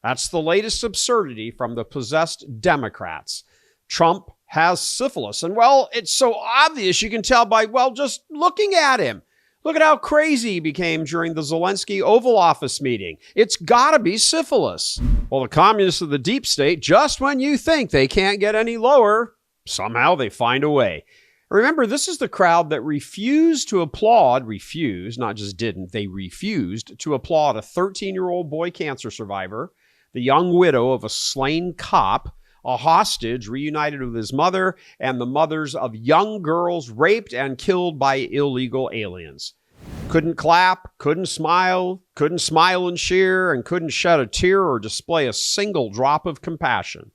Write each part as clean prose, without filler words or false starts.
That's the latest absurdity from the possessed Democrats. Trump has syphilis. And, well, it's so obvious you can tell by, well, just looking at him. Look at how crazy he became during the Zelensky Oval Office meeting. It's got to be syphilis. Well, the communists of the deep state, just when you think they can't get any lower, somehow they find a way. Remember, this is the crowd that refused, not just didn't, they refused to applaud a 13-year-old boy cancer survivor, the young widow of a slain cop, a hostage reunited with his mother, and the mothers of young girls raped and killed by illegal aliens. Couldn't clap, couldn't smile and cheer, and couldn't shed a tear or display a single drop of compassion.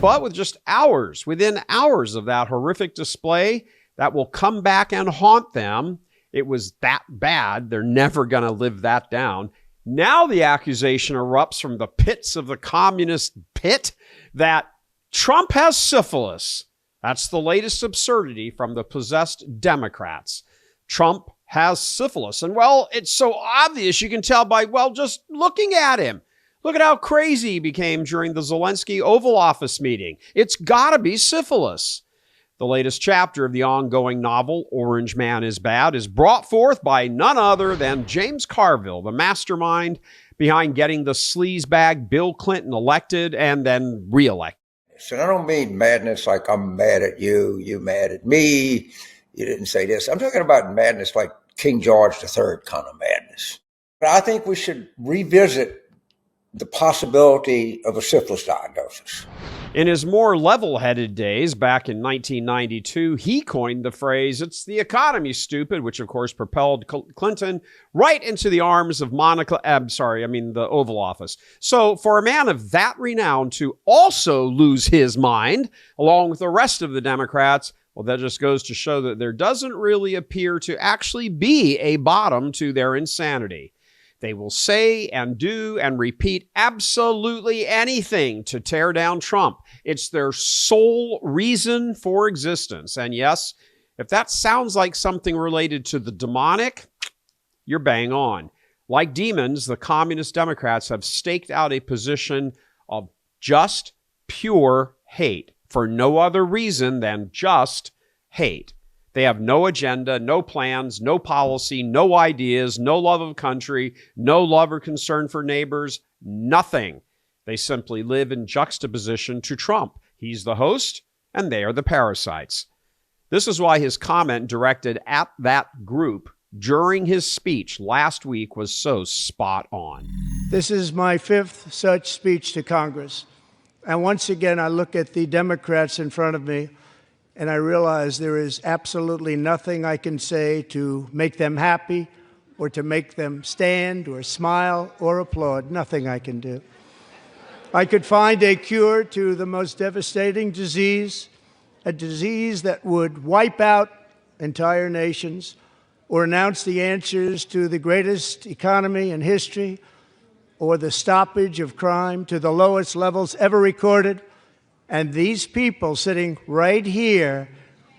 But with just hours, within hours of that horrific display that will come back and haunt them, it was that bad, they're never going to live that down. Now the accusation erupts from the pits of the communist pit that Trump has syphilis. That's the latest absurdity from the possessed Democrats. Trump has syphilis. And, well, it's so obvious you can tell by, well, just looking at him. Look at how crazy he became during the Zelensky Oval Office meeting. It's got to be syphilis. The latest chapter of the ongoing novel, Orange Man is Bad, is brought forth by none other than James Carville, the mastermind behind getting the sleazebag Bill Clinton elected and then reelected. And I don't mean madness like I'm mad at you, you mad at me, you didn't say this. I'm talking about madness like King George III kind of madness. But I think we should revisit the possibility of a syphilis diagnosis. In his more level-headed days back in 1992, he coined the phrase, "It's the economy, stupid," which of course propelled Clinton right into the arms of the Oval Office. So for a man of that renown to also lose his mind, along with the rest of the Democrats, well, that just goes to show that there doesn't really appear to actually be a bottom to their insanity. They will say and do and repeat absolutely anything to tear down Trump. It's their sole reason for existence. And yes, if that sounds like something related to the demonic, you're bang on. Like demons, the communist Democrats have staked out a position of just pure hate for no other reason than just hate. They have no agenda, no plans, no policy, no ideas, no love of country, no love or concern for neighbors, nothing. They simply live in juxtaposition to Trump. He's the host, and they are the parasites. This is why his comment directed at that group during his speech last week was so spot on. This is my fifth such speech to Congress. And once again, I look at the Democrats in front of me, and I realize there is absolutely nothing I can say to make them happy or to make them stand or smile or applaud. Nothing I can do. I could find a cure to the most devastating disease, a disease that would wipe out entire nations, or announce the answers to the greatest economy in history, or the stoppage of crime to the lowest levels ever recorded. And these people sitting right here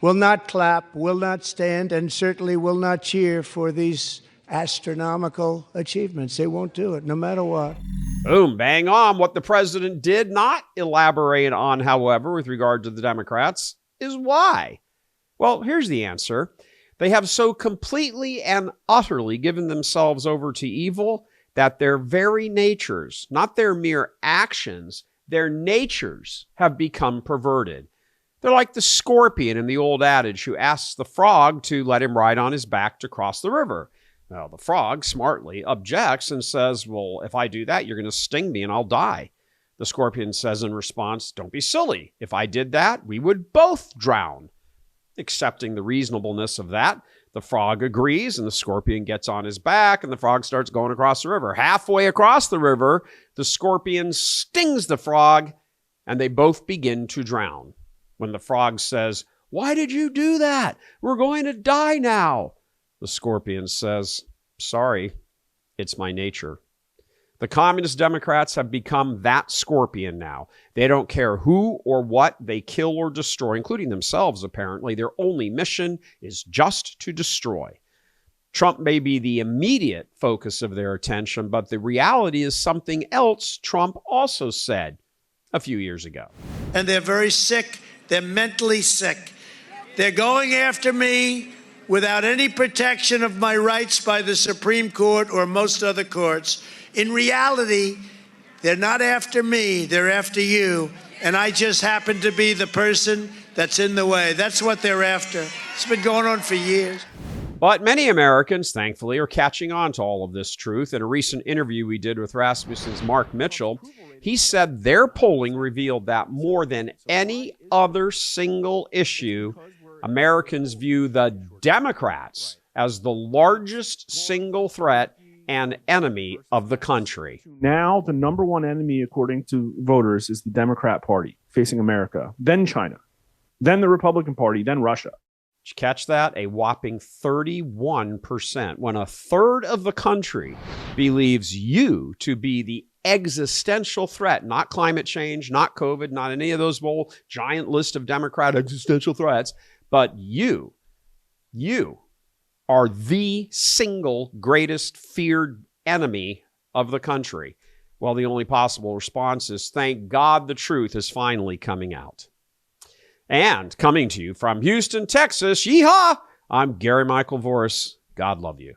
will not clap, will not stand, and certainly will not cheer for these astronomical achievements. They won't do it, no matter what. Boom, bang on. What the president did not elaborate on, however, with regard to the Democrats, is why. Well, here's the answer. They have so completely and utterly given themselves over to evil that their very natures, not their mere actions, their natures have become perverted. They're like the scorpion in the old adage who asks the frog to let him ride on his back to cross the river. Now, the frog smartly objects and says, well, if I do that, you're going to sting me and I'll die. The scorpion says in response, don't be silly. If I did that, we would both drown. Accepting the reasonableness of that, the frog agrees, and the scorpion gets on his back, and the frog starts going across the river. Halfway across the river, the scorpion stings the frog, and they both begin to drown. When the frog says, why did you do that? We're going to die now. The scorpion says, sorry, it's my nature. The communist Democrats have become that scorpion now. They don't care who or what they kill or destroy, including themselves, apparently. Their only mission is just to destroy. Trump may be the immediate focus of their attention, but the reality is something else Trump also said a few years ago. And they're very sick. They're mentally sick. They're going after me without any protection of my rights by the Supreme Court or most other courts. In reality, they're not after me. They're after you. And I just happen to be the person that's in the way. That's what they're after. It's been going on for years. But many Americans, thankfully, are catching on to all of this truth. In a recent interview we did with Rasmussen's Mark Mitchell, he said their polling revealed that more than any other single issue, Americans view the Democrats as the largest single threat and enemy of the country. Now, the number one enemy, according to voters, is the Democrat Party facing America, then China, then the Republican Party, then Russia. Did you catch that? A whopping 31%, when a third of the country believes you to be the existential threat, not climate change, not COVID, not any of those whole giant list of Democrat existential threats, but you are the single greatest feared enemy of the country. Well, the only possible response is, thank God the truth is finally coming out. And coming to you from Houston, Texas, yeehaw, I'm Gary Michael Voris. God love you.